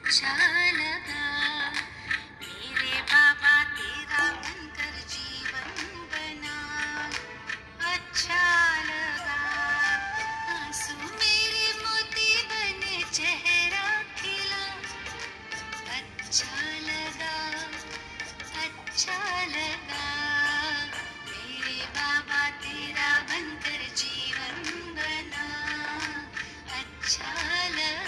अच्छा लगा मेरे बाबा तेरा बनकर जीवन बना। अच्छा लगा आंसू मेरे मोती बने चेहरा खिला। अच्छा लगा अच्छा लगा मेरे बाबा तेरा बनकर जीवन बना। अच्छा लगा।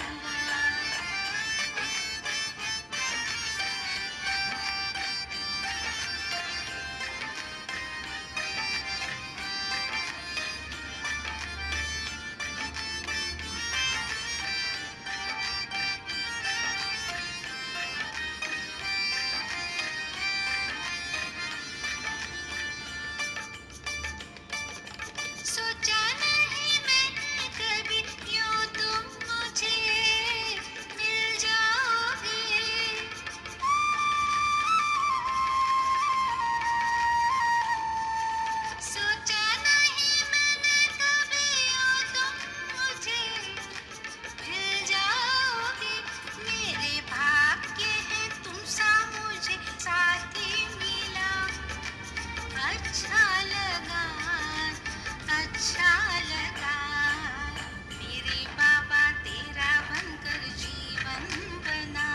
सोचा नहीं मैंने कभी यूं तुम मुझे मिल जाओगे। सोचा नहीं मैंने कभी यूं तुम मुझे मिल जाओगे। मेरे भाग्य है तुम सा मुझे साथी मिला। अच्छा लगा अच्छा लगा मेरे बाबा तेरा बनकर जीवन बना।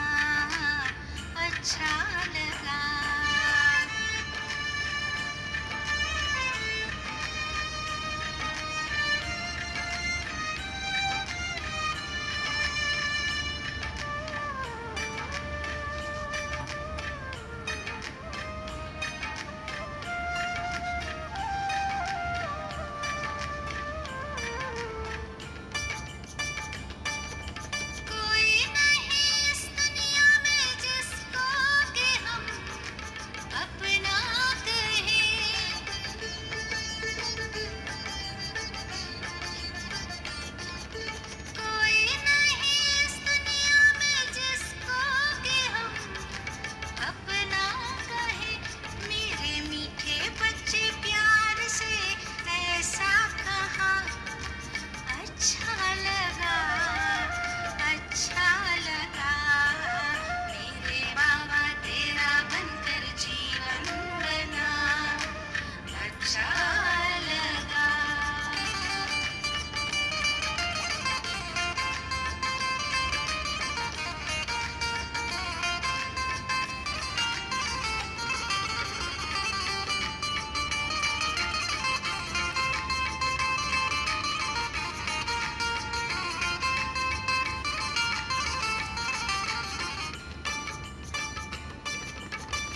अच्छा लगा। कोई नहीं इस दुनिया में जिसको कि हम अपना कहें। कोई नहीं इस दुनिया में जिसको कि हम अपना कहे। मेरे मीठे बच्चे प्यार से ऐसा कहा। अच्छा लगा अच्छा लगा मेरे बाबा तेरा बनकर जीवन बना। अच्छा लगा।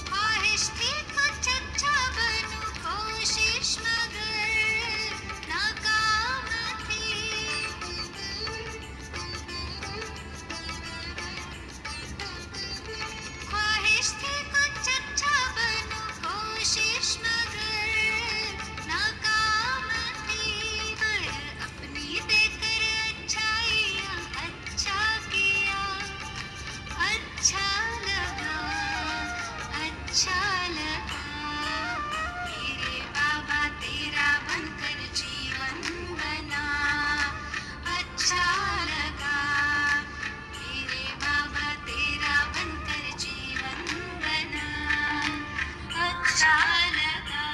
ख्वाहिश थी कुछ अच्छा बनूं कोशिश मगर नाकाम थी। ख्वाहिश थी कुछ अच्छा बनूं कोशिश मगर नाकाम थी। पर अपनी देकर अच्छाइयाँ अच्छा किया। अच्छा लगा अच्छा लगा मेरे बाबा तेरा बनकर जीवन बना। अच्छा लगा मेरे बाबा तेरा बनकर जीवन बना। अच्छा लगा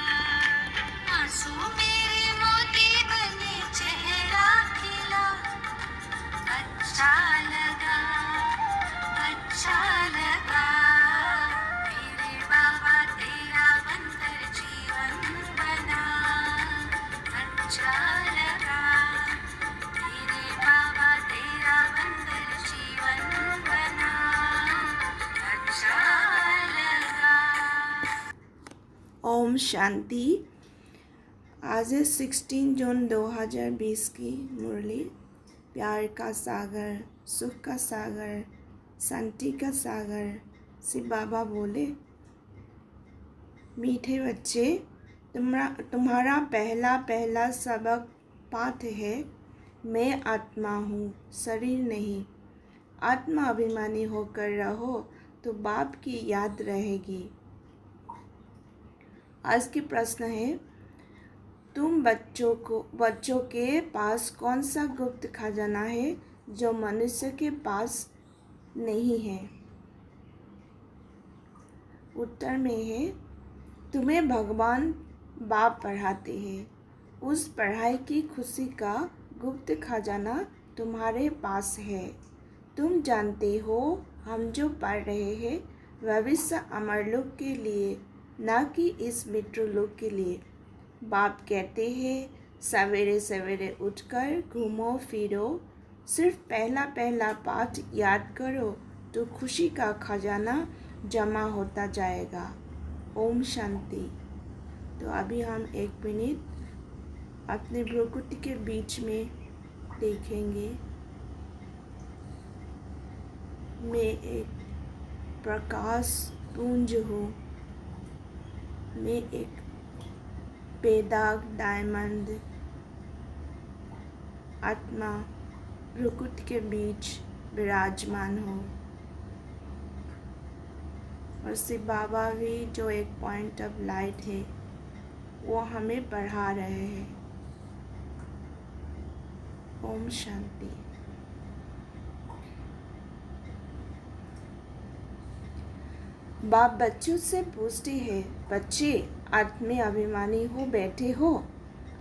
आंसू मेरे मोती बने चेहरा खिला। अच्छा लगा अच्छा लगा मेरे बाबा तेरा बनकर जीवन बना। अच्छा लगा मेरे बाबा तेरा बनकर जीवन बना। अच्छा लगा। ओम शांति। आज है 16 जून 2020 की मुरली। प्यार का सागर, सुख का सागर, शांति का सागर से बाबा बोले, मीठे बच्चे, तुम्हारा पहला पहला सबक पाठ है, मैं आत्मा हूँ, शरीर नहीं। आत्मा अभिमानी होकर रहो तो बाप की याद रहेगी। आज की प्रश्न है, तुम बच्चों के पास कौन सा गुप्त खजाना है जो मनुष्य के पास नहीं है। उत्तर में है, तुम्हें भगवान बाप पढ़ाते हैं। उस पढ़ाई की खुशी का गुप्त खजाना तुम्हारे पास है। तुम जानते हो, हम जो पढ़ रहे हैं भविष्य अमरलोक के लिए, न कि इस मृत्युलोक के लिए। बाप कहते हैं, सवेरे सवेरे उठकर घूमो फिरो, सिर्फ पहला पहला पाठ याद करो तो खुशी का खजाना जमा होता जाएगा। ओम शांति। तो अभी हम 1 मिनट अपने भ्रुकुटी के बीच में देखेंगे। मैं एक प्रकाश पुंज हूँ। मैं एक बेदाग डायमंड आत्मा भ्रुकुटी के बीच विराजमान हूँ। और शिव बाबा भी जो एक पॉइंट ऑफ लाइट है वो हमें पढ़ा रहे हैं। ओम शांति। बाप बच्चों से पूछते हैं, बच्चे आत्मे अभिमानी हो बैठे हो,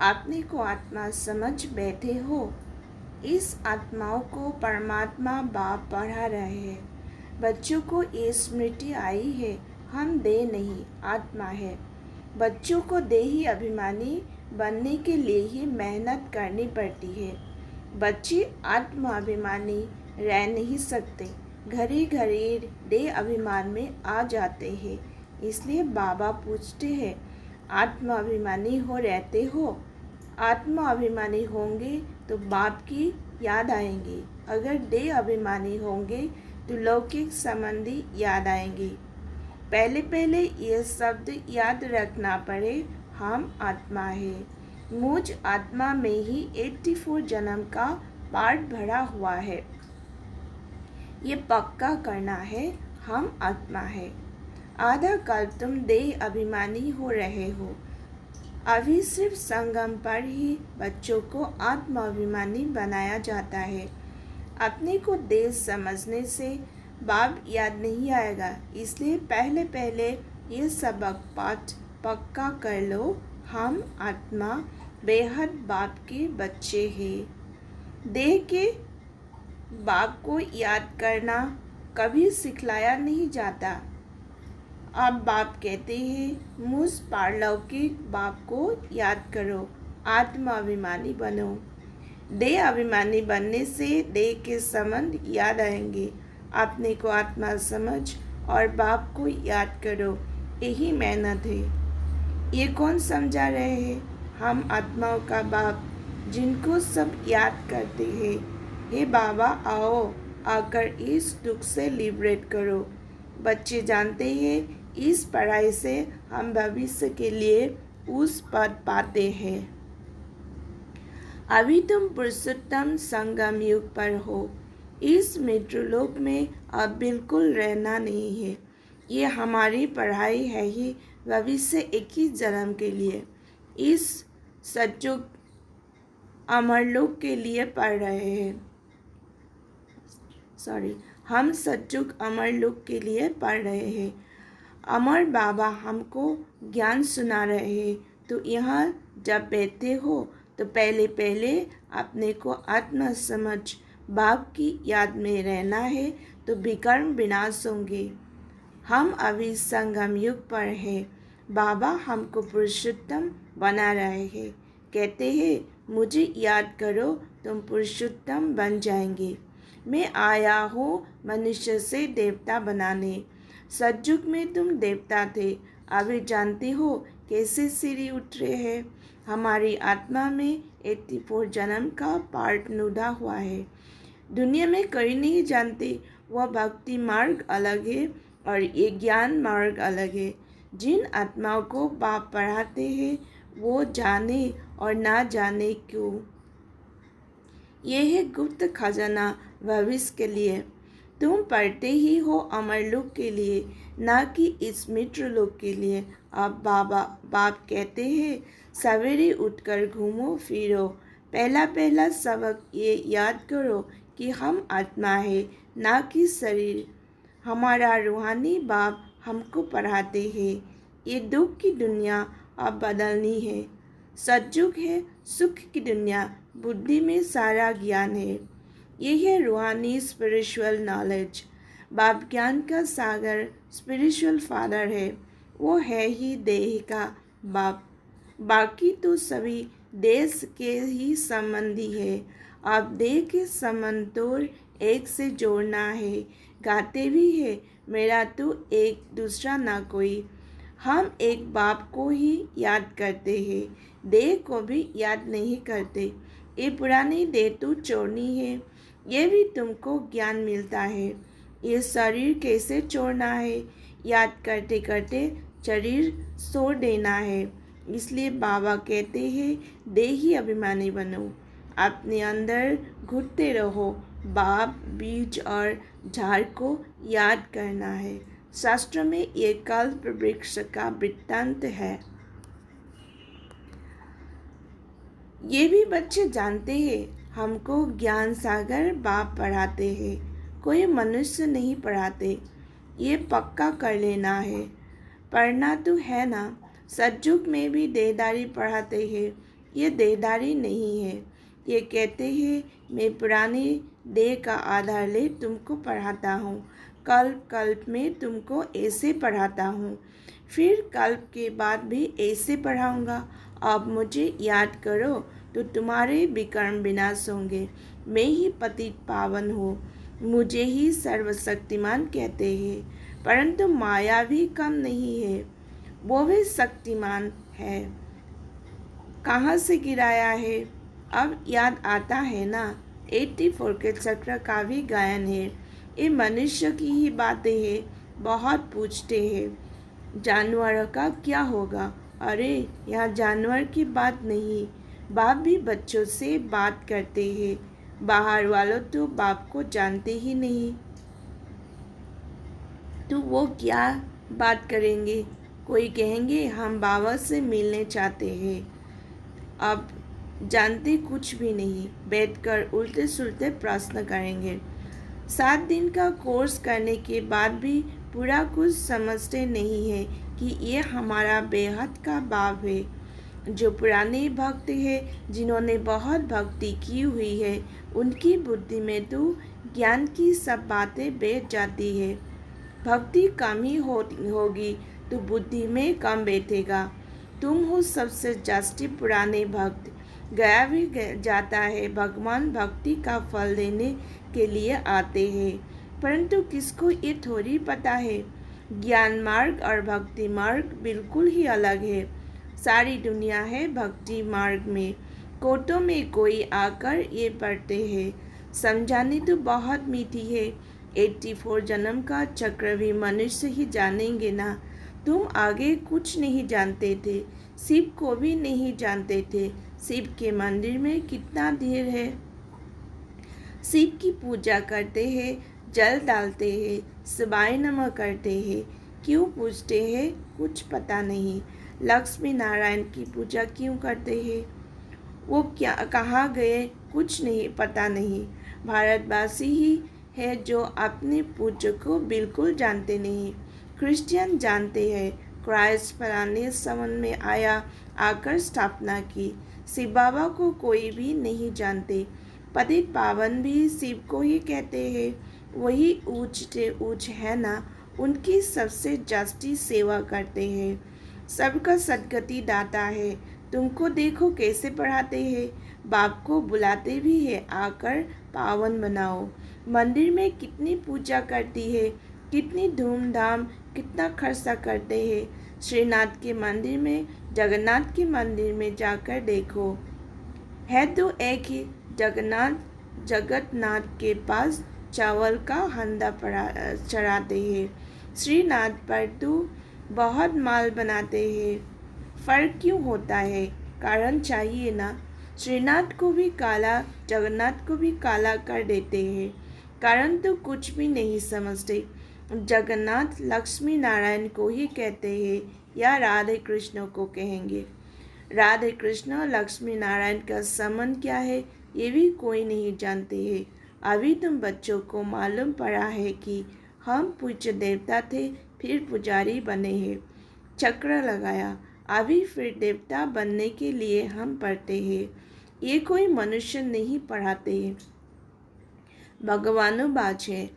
अपने को आत्मा समझ बैठे हो। इस आत्माओं को परमात्मा बाप पढ़ा रहे हैं। बच्चों को ये स्मृति आई है, हम देह नहीं आत्मा है। बच्चों को देही अभिमानी बनने के लिए ही मेहनत करनी पड़ती है। बच्चे आत्म अभिमानी रह नहीं सकते, घड़ी घड़ी देह अभिमान में आ जाते हैं। इसलिए बाबा पूछते हैं, आत्म अभिमानी हो रहते हो? आत्म अभिमानी होंगे तो बाप की याद आएंगी। अगर देह अभिमानी होंगे तो लौकिक संबंधी याद आएंगे। पहले पहले ये शब्द याद रखना पड़े, हम आत्मा है। मुझ आत्मा में ही 84 जन्म का पार्ट भरा हुआ है। ये पक्का करना है, हम आत्मा है। आधा कल तुम देह अभिमानी हो रहे हो। अभी सिर्फ संगम पर ही बच्चों को आत्माभिमानी बनाया जाता है। अपने को देह समझने से बाप याद नहीं आएगा, इसलिए पहले पहले ये सबक पाठ पक्का कर लो। हम आत्मा बेहद बाप के बच्चे हैं। देह के बाप को याद करना कभी सिखलाया नहीं जाता। अब बाप कहते हैं, मुझ पारलौकिक बाप को याद करो, आत्मा अभिमानी बनो। देह अभिमानी बनने से देह के संबंध याद आएंगे। अपने को आत्मा समझ और बाप को याद करो, यही मेहनत है। ये कौन समझा रहे हैं? हम आत्माओं का बाप, जिनको सब याद करते हैं। हे बाबा आओ, आकर इस दुख से लिबरेट करो। बच्चे जानते हैं, इस पढ़ाई से हम भविष्य के लिए उस पद पाते हैं। अभी तुम पुरुषोत्तम संगम युग पर हो। इस मृत्युलोक में अब बिल्कुल रहना नहीं है। ये हमारी पढ़ाई है ही भविष्य 21 जन्म के लिए। इस सच्चुग अमरलोक के लिए पढ़ रहे हैं। हम सच्चुग अमरलोक के लिए पढ़ रहे हैं। अमर बाबा हमको ज्ञान सुना रहे हैं। तो यहाँ जब बैठे हो तो पहले पहले अपने को आत्मा समझ बाप की याद में रहना है, तो विकर्म विनाश होंगे। हम अभी संगम युग पर हैं। बाबा हमको पुरुषोत्तम बना रहे हैं। कहते हैं, मुझे याद करो, तुम पुरुषोत्तम बन जाएंगे। मैं आया हूँ मनुष्य से देवता बनाने। सतयुग में तुम देवता थे, अभी जानते हो कैसे सीढ़ी उठ रहे हैं। हमारी आत्मा में 84 जन्म का पार्ट नुदा हुआ है। दुनिया में कोई नहीं जानते, वह भक्ति मार्ग अलग है और ये ज्ञान मार्ग अलग है। जिन आत्माओं को बाप पढ़ाते हैं वो जाने और ना जाने क्यों। यह है गुप्त खजाना भविष्य के लिए। तुम पढ़ते ही हो अमरलोक के लिए, ना कि इस मृत्युलोक के लिए। अब बाप कहते हैं, सवेरे उठकर घूमो फिरो, पहला पहला सबक ये याद करो कि हम आत्मा है, ना कि शरीर। हमारा रूहानी बाप हमको पढ़ाते हैं ये दुख की दुनिया अब बदलनी है। सतयुग है सुख की दुनिया, बुद्धि में सारा ज्ञान है। ये है रूहानी स्पिरिचुअल नॉलेज। बाप ज्ञान का सागर स्पिरिचुअल फादर है, वो है ही देह का बाप। बाकी तो सभी देश के ही संबंधी है। आप देह के संबंध तो एक से जोड़ना है। गाते भी है मेरा तो एक दूसरा ना कोई। हम एक बाप को ही याद करते हैं, देह को भी याद नहीं करते। ये पुरानी देह तो छोड़नी है, ये भी तुमको ज्ञान मिलता है। ये शरीर कैसे छोड़ना है, याद करते करते शरीर छोड़ देना है। इसलिए बाबा कहते हैं देही अभिमानी बनो, अपने अंदर घुटते रहो। बाप बीज और झाड़ को याद करना है। शास्त्र में ये कल्प वृक्ष का वृत्तांत है। ये भी बच्चे जानते हैं हमको ज्ञान सागर बाप पढ़ाते हैं, कोई मनुष्य नहीं पढ़ाते। ये पक्का कर लेना है। पढ़ना तो है ना। सतयुग में भी देहदारी पढ़ाते हैं, ये देहदारी नहीं है। ये कहते हैं मैं पुरानी देह का आधार ले तुमको पढ़ाता हूँ, कल्प कल्प में तुमको ऐसे पढ़ाता हूँ, फिर कल्प के बाद भी ऐसे पढ़ाऊँगा। अब मुझे याद करो तो तुम्हारे विकर्म विनाश होंगे। मैं ही पतित पावन हूँ, मुझे ही सर्वशक्तिमान कहते हैं, परंतु माया भी कम नहीं है, वो भी शक्तिमान है। कहाँ से गिराया है अब याद आता है ना। 84 के चक्र का भी गायन है। ये मनुष्य की ही बातें हैं, बहुत पूछते हैं जानवर का क्या होगा। अरे यहाँ जानवर की बात नहीं, बाप भी बच्चों से बात करते हैं। बाहर वालों तो बाप को जानते ही नहीं, तो वो क्या बात करेंगे। कोई कहेंगे हम बाबा से मिलने चाहते हैं, अब जानते कुछ भी नहीं, बैठकर उल्टे सुलटे प्रश्न करेंगे। 7 दिन का कोर्स करने के बाद भी पूरा कुछ समझते नहीं है कि ये हमारा बेहद का बाप है। जो पुराने भक्त हैं, जिन्होंने बहुत भक्ति की हुई है, उनकी बुद्धि में तो ज्ञान की सब बातें बैठ जाती है। भक्ति कम ही होगी तो बुद्धि में कम बैठेगा। तुम हो सबसे जास्ती पुराने भक्त, गया भी जाता है। भगवान भक्ति का फल देने के लिए आते हैं, परंतु किसको ये थोड़ी पता है ज्ञान मार्ग और भक्ति मार्ग बिल्कुल ही अलग है। सारी दुनिया है भक्ति मार्ग में, कोटों में कोई आकर ये पढ़ते हैं। समझानी तो बहुत मीठी है। 84 जन्म का चक्र भी मनुष्य ही जानेंगे ना। तुम आगे कुछ नहीं जानते थे, शिव को भी नहीं जानते थे। शिव के मंदिर में कितना धीर है। शिव की पूजा करते हैं, जल डालते हैं, शिवाय नमः करते हैं। क्यों पूछते हैं कुछ पता नहीं। लक्ष्मी नारायण की पूजा क्यों करते हैं, वो क्या कहाँ गए कुछ नहीं पता नहीं। भारतवासी ही है जो अपने पूज्य को बिल्कुल जानते नहीं। क्रिश्चियन जानते हैं, क्राइस्ट फलाने समन में आया, आकर स्थापना की। शिव बाबा को कोई भी नहीं जानते। पतित पावन भी शिव को ही कहते हैं, वही ऊंच से ऊंच है ना, उनकी सबसे जास्ती सेवा करते हैं। सबका सदगति दाता है। तुमको देखो कैसे पढ़ाते हैं, बाप को बुलाते भी है आकर पावन बनाओ। मंदिर में कितनी पूजा करती है, कितनी धूमधाम, कितना खर्चा करते हैं। श्रीनाथ के मंदिर में, जगन्नाथ के मंदिर में जाकर देखो, है तो एक ही जगन्नाथ के पास चावल का हंडा चढ़ाते हैं। श्रीनाथ पर तो बहुत माल बनाते हैं। फर्क क्यों होता है, कारण चाहिए ना। श्रीनाथ को भी काला, जगन्नाथ को भी काला कर देते हैं, कारण तो कुछ भी नहीं समझते। जगन्नाथ लक्ष्मी नारायण को ही कहते हैं या राधे कृष्ण को कहेंगे। राधे कृष्ण लक्ष्मी नारायण का संबंध क्या है ये भी कोई नहीं जानते हैं। अभी तुम बच्चों को मालूम पड़ा है कि हम पूज्य देवता थे, फिर पुजारी बने हैं। चक्र लगाया, अभी फिर देवता बनने के लिए हम पढ़ते हैं। ये कोई मनुष्य नहीं पढ़ाते हैं, भगवानुवाच है।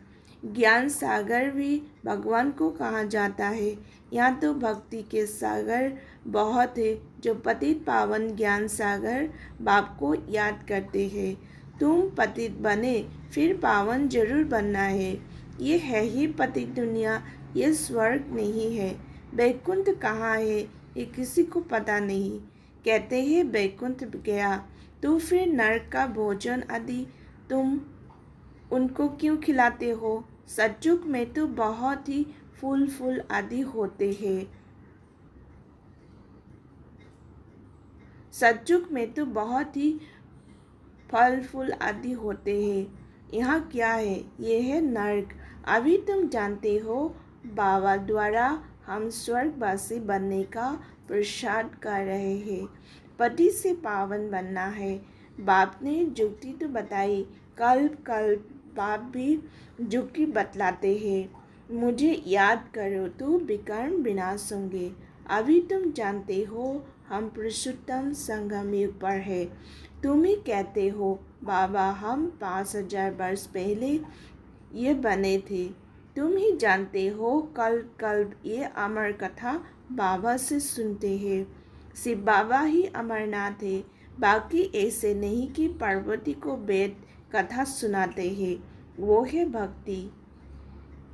ज्ञान सागर भी भगवान को कहा जाता है। यहाँ तो भक्ति के सागर बहुत है, जो पतित पावन ज्ञान सागर बाप को याद करते हैं। तुम पतित बने, फिर पावन जरूर बनना है। ये है ही पतित दुनिया, ये स्वर्ग नहीं है। बैकुंठ कहाँ है, ये किसी को पता नहीं। कहते हैं बैकुंठ गया, तो फिर नरक का भोजन आदि तुम उनको क्यों खिलाते हो? सतयुग में तो बहुत ही फूल फूल आदि होते हैं। सतयुग में तो बहुत ही फल फूल आदि होते हैं। यहाँ क्या है? ये है नरक। अभी तुम जानते हो, बाबा द्वारा हम स्वर्गवासी बनने का प्रसाद कर रहे हैं। पति से पावन बनना है। बाप ने जुक्ति तो बताई, कल्प कल्प बाप भी जुक्ति बतलाते हैं। मुझे याद करो तो विकर्म विनाश होंगे। अभी तुम जानते हो, हम पुरुषोत्तम संगम युग पर है। तुम ही कहते हो, बाबा हम 5000 वर्ष पहले ये बने थे। तुम ही जानते हो, कल्प कल्प ये अमर कथा बाबा से सुनते हैं। शिव बाबा ही अमरनाथ है, बाकी ऐसे नहीं कि पार्वती को वेद कथा सुनाते हैं। वो है भक्ति।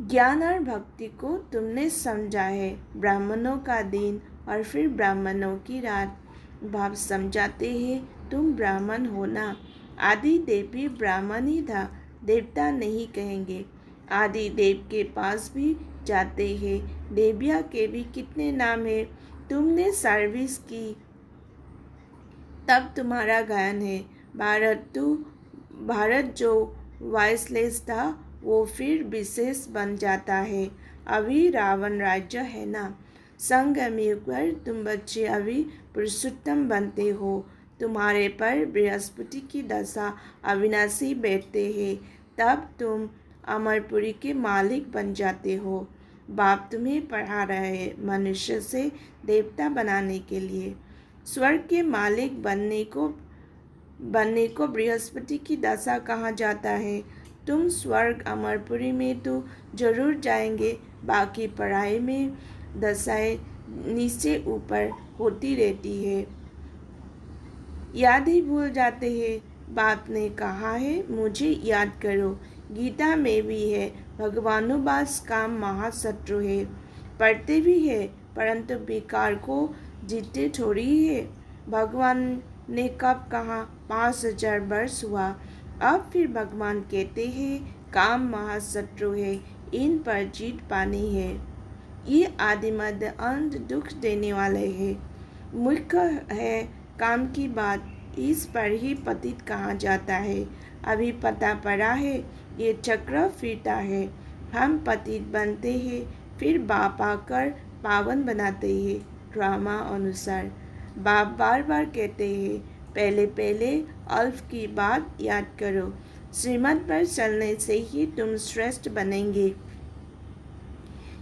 ज्ञान और भक्ति को तुमने समझा है। ब्राह्मणों का दिन और फिर ब्राह्मणों की रात भाव समझाते हैं। तुम ब्राह्मण हो ना। आदि देव भी ब्राह्मण ही था, देवता नहीं कहेंगे। आदि देव के पास भी जाते हैं। देविया के भी कितने नाम है। तुमने सर्विस की, तब तुम्हारा गायन है। भारत जो वाइसलेस था, वो फिर विशेष बन जाता है। अभी रावण राज्य है ना। संगम युग पर तुम बच्चे अभी पुरुषोत्तम बनते हो। तुम्हारे पर बृहस्पति की दशा अविनाशी बैठते हैं, तब तुम अमरपुरी के मालिक बन जाते हो। बाप तुम्हें पढ़ा रहे हैं मनुष्य से देवता बनाने के लिए। स्वर्ग के मालिक बनने को बृहस्पति की दशा कहा जाता है। तुम स्वर्ग अमरपुरी में तो जरूर जाएंगे, बाकी पढ़ाई में दशाएं नीचे ऊपर होती रहती है, याद ही भूल जाते हैं। बाप ने कहा है, मुझे याद करो। गीता में भी है, भगवानुवास काम महाशत्रु है। पढ़ते भी है, परंतु विकार को जीते थोड़ी है। भगवान ने कब कहा? 5000 वर्ष हुआ। अब फिर भगवान कहते हैं, काम महाशत्रु है, इन पर जीत पानी है। ये आदि मध्य अंत दुख देने वाले हैं। मुख्य है काम की बात, इस पर ही पतित कहा जाता है। अभी पता पड़ा है, ये चक्र फिरता है। हम पतित बनते हैं, फिर बाप आकर पावन बनाते हैं। ड्रामा अनुसार बाप बार बार कहते हैं, पहले पहले अल्फ की बात याद करो। श्रीमत पर चलने से ही तुम श्रेष्ठ बनेंगे।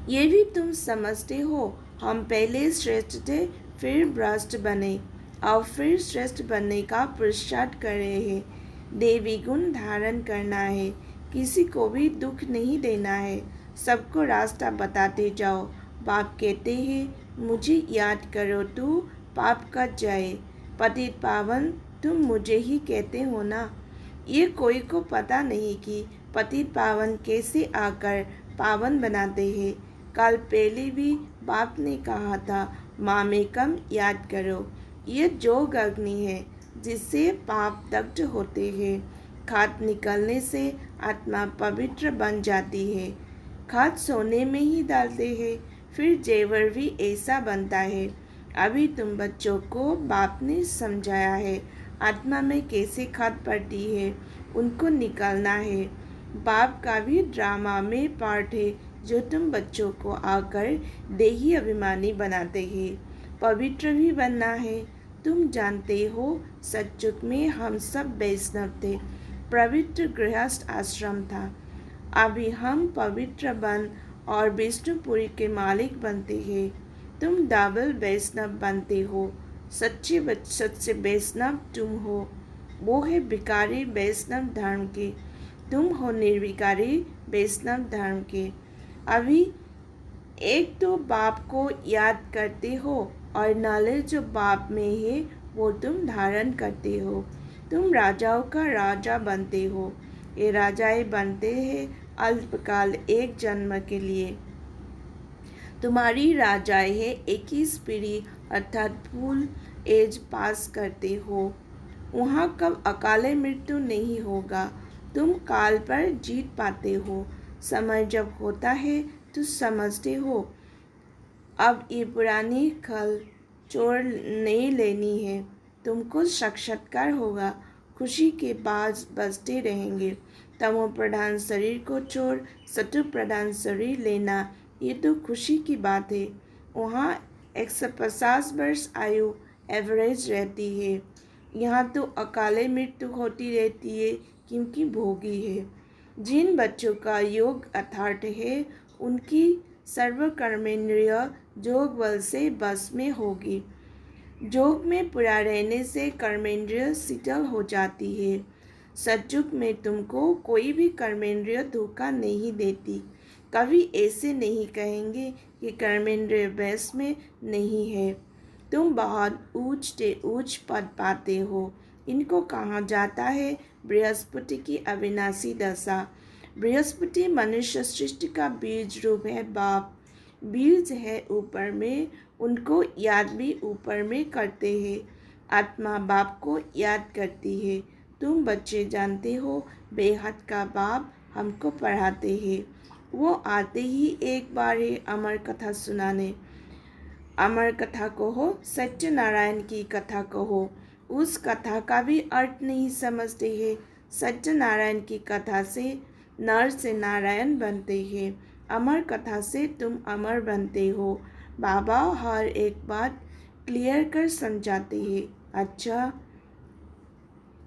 ये भी तुम समझते हो, हम पहले श्रेष्ठ थे, फिर भ्रष्ट बने, और फिर श्रेष्ठ बनने का पुरुषार्थ कर रहे हैं। देवी गुण धारण करना है, किसी को भी दुख नहीं देना है, सबको रास्ता बताते जाओ। बाप कहते हैं, मुझे याद करो तो पाप कट जाए। पतित पावन तुम मुझे ही कहते हो ना। ये कोई को पता नहीं कि पतित पावन कैसे आकर पावन बनाते हैं। कल पहले भी बाप ने कहा था, मामेकम याद करो। ये जोग अग्नि है, जिससे पाप दग्ध होते हैं। खाद निकलने से आत्मा पवित्र बन जाती है। खाद सोने में ही डालते हैं, फिर जेवर भी ऐसा बनता है। अभी तुम बच्चों को बाप ने समझाया है, आत्मा में कैसे खाद पड़ती है, उनको निकालना है। बाप का भी ड्रामा में पार्ट है, जो तुम बच्चों को आकर देही अभिमानी बनाते हैं। पवित्र भी बनना है। तुम जानते हो, सतयुग में हम सब वैष्णव थे, पवित्र गृहस्थ आश्रम था। अभी हम पवित्र वन और विष्णुपुरी के मालिक बनते हैं। तुम डबल वैष्णव बनते हो। सच्चे वैष्णव तुम हो, वो है विकारी वैष्णव धर्म के। तुम हो निर्विकारी वैष्णव धर्म के। अभी एक तो बाप को याद करते हो और नॉलेज जो बाप में है वो तुम धारण करते हो। तुम राजाओं का राजा बनते हो। ये राजाएं बनते हैं अल्पकाल एक जन्म के लिए। तुम्हारी राजाएं है 21 पीढ़ी अर्थात फुल एज पास करते हो। वहाँ कब अकाले मृत्यु नहीं होगा। तुम काल पर जीत पाते हो। समय जब होता है तो समझते हो अब ये पुरानी खल चोर नहीं लेनी है। तुमको साक्षात्कार होगा। खुशी के बाज बजते रहेंगे। तमो प्रधान शरीर को छोड़ सत्व प्रधान शरीर लेना, ये तो खुशी की बात है। वहाँ 150 वर्ष आयु एवरेज रहती है। यहाँ तो अकाले मृत्यु होती रहती है क्योंकि भोगी है। जिन बच्चों का योग अथार्थ है उनकी सर्वकर्मेंद्रिय जोग बल से बस में होगी। जोग में पूरा रहने से कर्मेंद्रिय शीतल हो जाती है। सतयुग में तुमको कोई भी कर्मेंद्रिय धोखा नहीं देती। कभी ऐसे नहीं कहेंगे कि कर्मेंद्रिय बस में नहीं है। तुम बहुत ऊंच पद पाते हो। इनको कहा जाता है बृहस्पति की अविनाशी दशा। बृहस्पति मनुष्य सृष्टि का बीज रूप है बाप। बीज है ऊपर में, उनको याद भी ऊपर में करते हैं। आत्मा बाप को याद करती है। तुम बच्चे जानते हो बेहद का बाप हमको पढ़ाते हैं। वो आते ही एक बार है अमर कथा सुनाने। अमर कथा कहो, सत्यनारायण की कथा कहो। उस कथा का भी अर्थ नहीं समझते हैं। सत्यनारायण की कथा से नर से नारायण बनते हैं। अमर कथा से तुम अमर बनते हो। बाबा हर एक बात क्लियर कर समझाते हैं। अच्छा,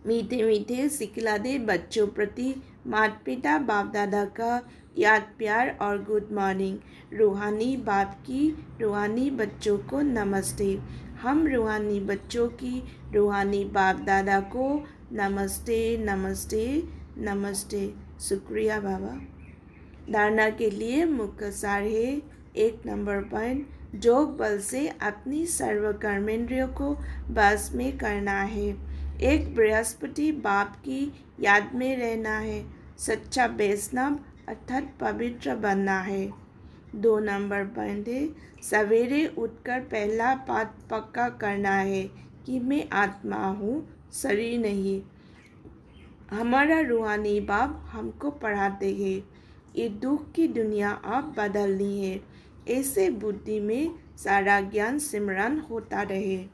मीठे मीठे सिखलाते बच्चों प्रति माता पिता बाप दादा का याद प्यार और गुड मॉर्निंग। रूहानी बाप की रूहानी बच्चों को नमस्ते। हम रूहानी बच्चों की रूहानी बाप दादा को नमस्ते नमस्ते नमस्ते। शुक्रिया बाबा। धारणा के लिए मुख्य सार है 1 नंबर पॉइंट, जोग बल से अपनी सर्व कर्मेंद्रियों को बस में करना है। एक बृहस्पति बाप की याद में रहना है। सच्चा वैष्णव अर्थात पवित्र बनना है। 2 नंबर पॉइंट है, सवेरे उठकर पहला बात पक्का करना है कि मैं आत्मा हूँ, शरीर नहीं। हमारा रूहानी बाप हमको पढ़ाते हैं ये दुख की दुनिया अब बदलनी है। ऐसे बुद्धि में सारा ज्ञान सिमरन होता रहे।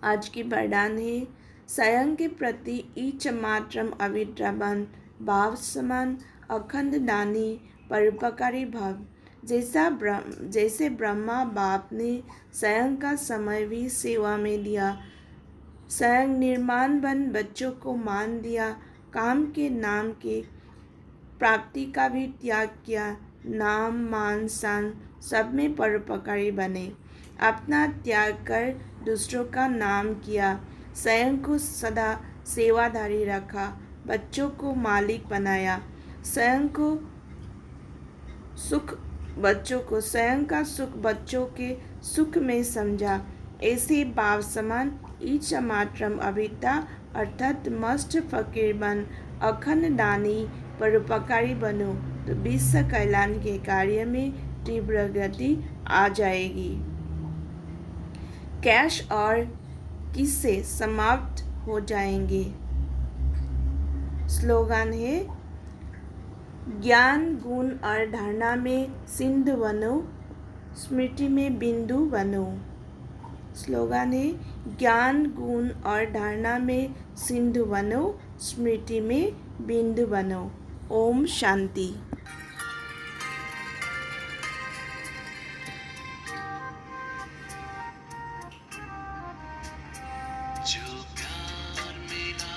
आज की वरदान है स्वयं के प्रति इच मात्रम अविद्रावन भाव समान अखंड दानी परोपकारी भाव। जैसे ब्रह्मा बाप ने स्वयं का समय भी सेवा में दिया, स्वयं निर्माण बन बच्चों को मान दिया, काम के नाम के प्राप्ति का भी त्याग किया, नाम मान सान सब में परोपकारी बने। अपना त्याग कर दूसरों का नाम किया, स्वयं को सदा सेवाधारी रखा, बच्चों को मालिक बनाया, स्वयं का सुख बच्चों के सुख में समझा। ऐसे भाव समान ईच मात्रम अविद्या अर्थात मस्त फकीर बन अखंड दानी परोपकारी बनो तो विश्व कल्याण के कार्य में तीव्र गति आ जाएगी। कैश और किस्से समाप्त हो जाएंगे। स्लोगन है ज्ञान गुण और धारणा में सिंधु बनो, स्मृति में बिंदु बनो। स्लोगन है ज्ञान गुण और धारणा में सिंधु बनो, स्मृति में बिंदु बनो। ओम शांति। जो प्यार मिला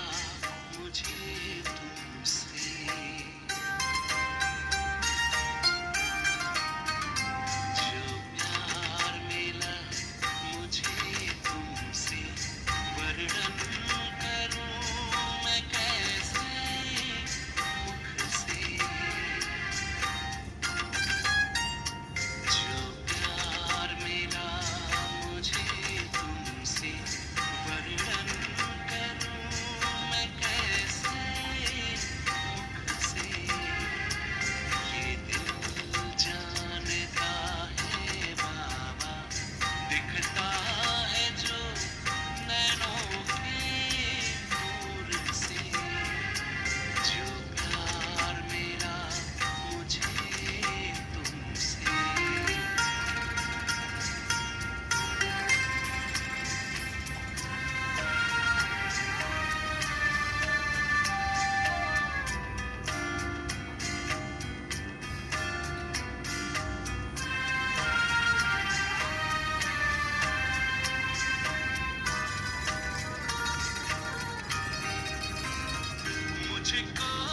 मुझको